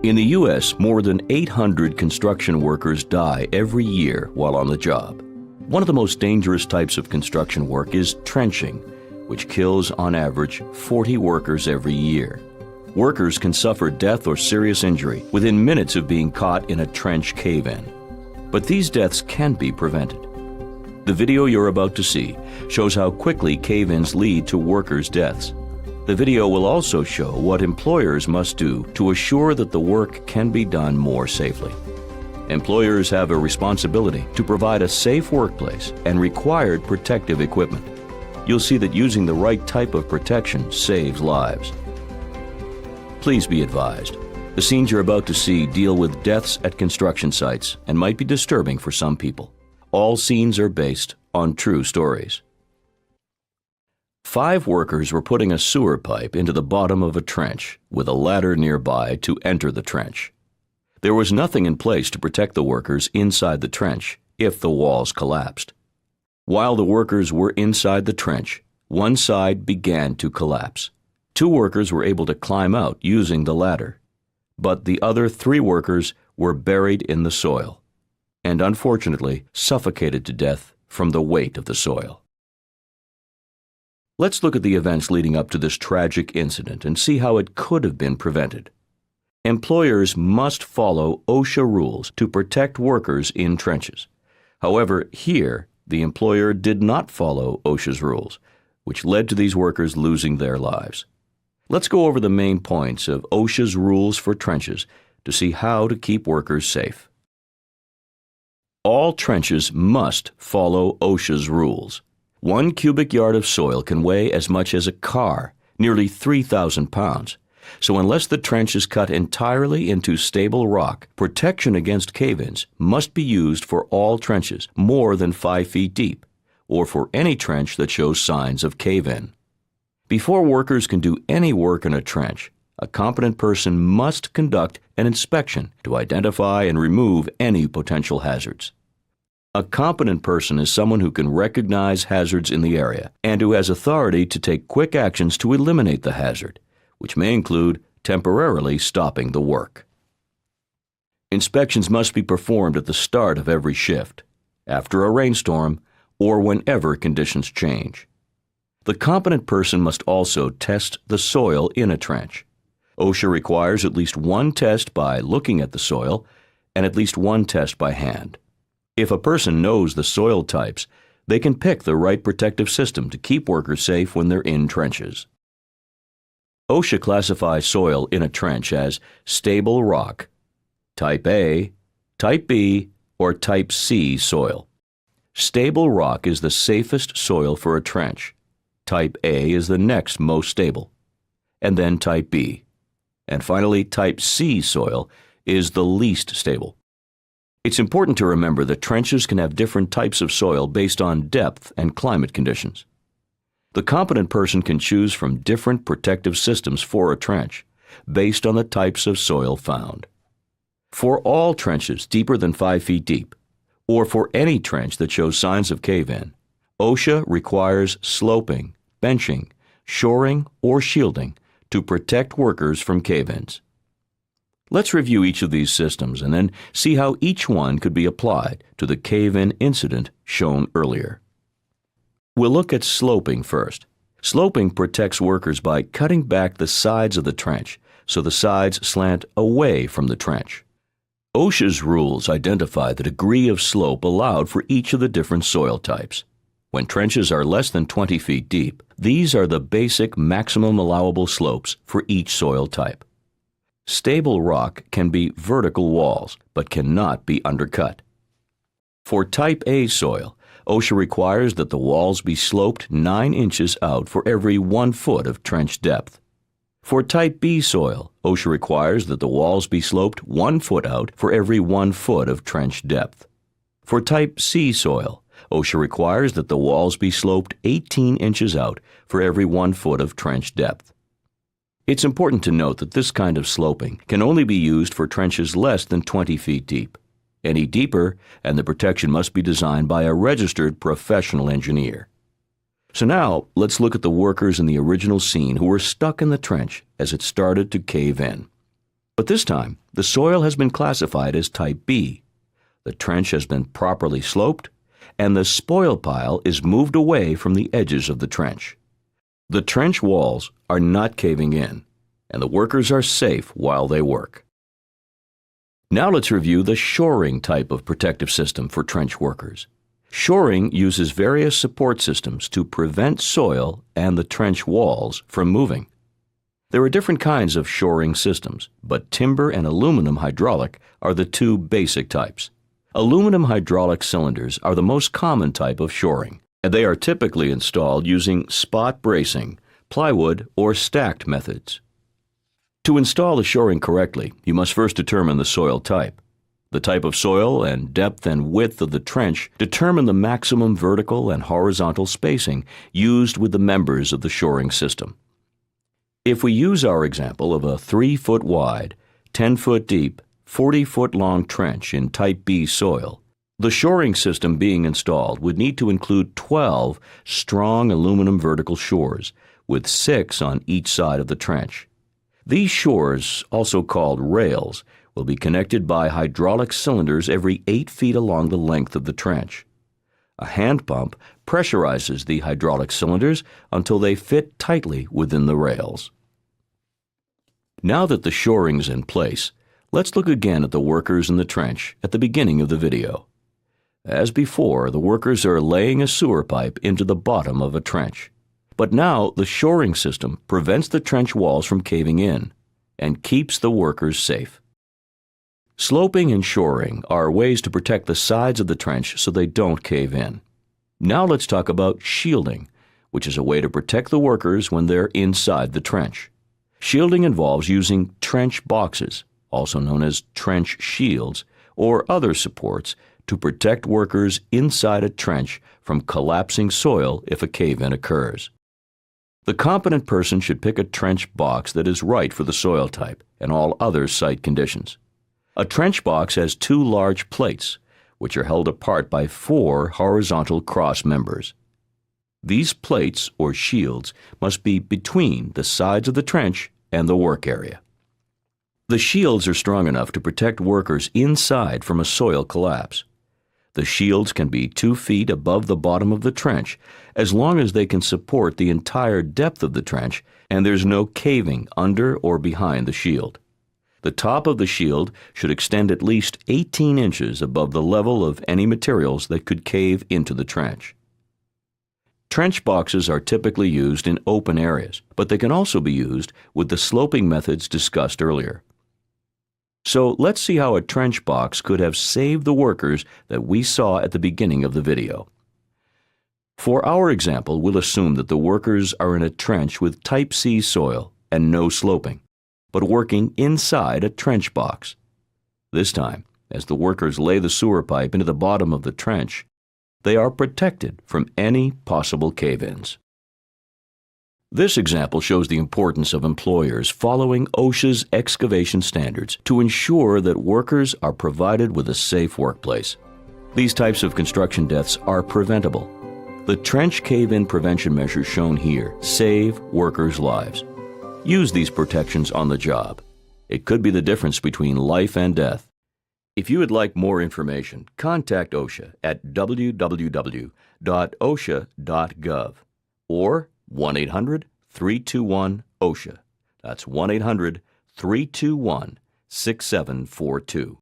In the U.S., more than 800 construction workers die every year while on the job. One of the most dangerous types of construction work is trenching, which kills on average 40 workers every year. Workers can suffer death or serious injury within minutes of being caught in a trench cave-in. But these deaths can be prevented. The video you're about to see shows how quickly cave-ins lead to workers' deaths. The video will also show what employers must do to assure that the work can be done more safely. Employers have a responsibility to provide a safe workplace and required protective equipment. You'll see that using the right type of protection saves lives. Please be advised, the scenes you're about to see deal with deaths at construction sites and might be disturbing for some people. All scenes are based on true stories. 5 workers were putting a sewer pipe into the bottom of a trench with a ladder nearby to enter the trench. There was nothing in place to protect the workers inside the trench if the walls collapsed. While the workers were inside the trench, one side began to collapse. 2 workers were able to climb out using the ladder, but the other 3 workers were buried in the soil and unfortunately suffocated to death from the weight of the soil. Let's look at the events leading up to this tragic incident and see how it could have been prevented. Employers must follow OSHA rules to protect workers in trenches. However, here, the employer did not follow OSHA's rules, which led to these workers losing their lives. Let's go over the main points of OSHA's rules for trenches to see how to keep workers safe. All trenches must follow OSHA's rules. 1 cubic yard of soil can weigh as much as a car, nearly 3,000 pounds. So unless the trench is cut entirely into stable rock, protection against cave-ins must be used for all trenches more than 5 feet deep, or for any trench that shows signs of cave-in. Before workers can do any work in a trench, a competent person must conduct an inspection to identify and remove any potential hazards. A competent person is someone who can recognize hazards in the area and who has authority to take quick actions to eliminate the hazard, which may include temporarily stopping the work. Inspections must be performed at the start of every shift, after a rainstorm, or whenever conditions change. The competent person must also test the soil in a trench. OSHA requires at least 1 test by looking at the soil and at least 1 test by hand. If a person knows the soil types, they can pick the right protective system to keep workers safe when they're in trenches. OSHA classifies soil in a trench as stable rock, Type A, Type B, or Type C soil. Stable rock is the safest soil for a trench. Type A is the next most stable, and then Type B. And finally, Type C soil is the least stable. It's important to remember that trenches can have different types of soil based on depth and climate conditions. The competent person can choose from different protective systems for a trench, based on the types of soil found. For all trenches deeper than 5 feet deep, or for any trench that shows signs of cave-in, OSHA requires sloping, benching, shoring, or shielding to protect workers from cave-ins. Let's review each of these systems and then see how each one could be applied to the cave-in incident shown earlier. We'll look at sloping first. Sloping protects workers by cutting back the sides of the trench so the sides slant away from the trench. OSHA's rules identify the degree of slope allowed for each of the different soil types. When trenches are less than 20 feet deep, these are the basic maximum allowable slopes for each soil type. Stable rock can be vertical walls, but cannot be undercut. For Type A soil, OSHA requires that the walls be sloped 9 inches out for every 1 foot of trench depth. For Type B soil, OSHA requires that the walls be sloped 1 foot out for every 1 foot of trench depth. For Type C soil, OSHA requires that the walls be sloped 18 inches out for every 1 foot of trench depth. It's important to note that this kind of sloping can only be used for trenches less than 20 feet deep. Any deeper, and the protection must be designed by a registered professional engineer. So now, let's look at the workers in the original scene who were stuck in the trench as it started to cave in. But this time, the soil has been classified as Type B. The trench has been properly sloped, and the spoil pile is moved away from the edges of the trench. The trench walls are not caving in, and the workers are safe while they work. Now let's review the shoring type of protective system for trench workers. Shoring uses various support systems to prevent soil and the trench walls from moving. There are different kinds of shoring systems, but timber and aluminum hydraulic are the two basic types. Aluminum hydraulic cylinders are the most common type of shoring, and they are typically installed using spot bracing, plywood, or stacked methods. To install the shoring correctly, you must first determine the soil type. The type of soil and depth and width of the trench determine the maximum vertical and horizontal spacing used with the members of the shoring system. If we use our example of a 3-foot wide, 10-foot deep, 40-foot long trench in Type B soil, the shoring system being installed would need to include 12 strong aluminum vertical shores, with 6 on each side of the trench. These shores, also called rails, will be connected by hydraulic cylinders every 8 feet along the length of the trench. A hand pump pressurizes the hydraulic cylinders until they fit tightly within the rails. Now that the shoring is in place, let's look again at the workers in the trench at the beginning of the video. As before, the workers are laying a sewer pipe into the bottom of a trench. But now the shoring system prevents the trench walls from caving in and keeps the workers safe. Sloping and shoring are ways to protect the sides of the trench so they don't cave in. Now let's talk about shielding, which is a way to protect the workers when they're inside the trench. Shielding involves using trench boxes, also known as trench shields, or other supports to protect workers inside a trench from collapsing soil if a cave-in occurs. The competent person should pick a trench box that is right for the soil type and all other site conditions. A trench box has 2 large plates, which are held apart by 4 horizontal cross members. These plates, or shields, must be between the sides of the trench and the work area. The shields are strong enough to protect workers inside from a soil collapse. The shields can be 2 feet above the bottom of the trench as long as they can support the entire depth of the trench and there's no caving under or behind the shield. The top of the shield should extend at least 18 inches above the level of any materials that could cave into the trench. Trench boxes are typically used in open areas, but they can also be used with the sloping methods discussed earlier. So let's see how a trench box could have saved the workers that we saw at the beginning of the video. For our example, we'll assume that the workers are in a trench with Type C soil and no sloping, but working inside a trench box. This time, as the workers lay the sewer pipe into the bottom of the trench, they are protected from any possible cave-ins. This example shows the importance of employers following OSHA's excavation standards to ensure that workers are provided with a safe workplace. These types of construction deaths are preventable. The trench cave-in prevention measures shown here save workers' lives. Use these protections on the job. It could be the difference between life and death. If you would like more information, contact OSHA at www.osha.gov or 1-800-321-OSHA. That's 1-800-321-6742.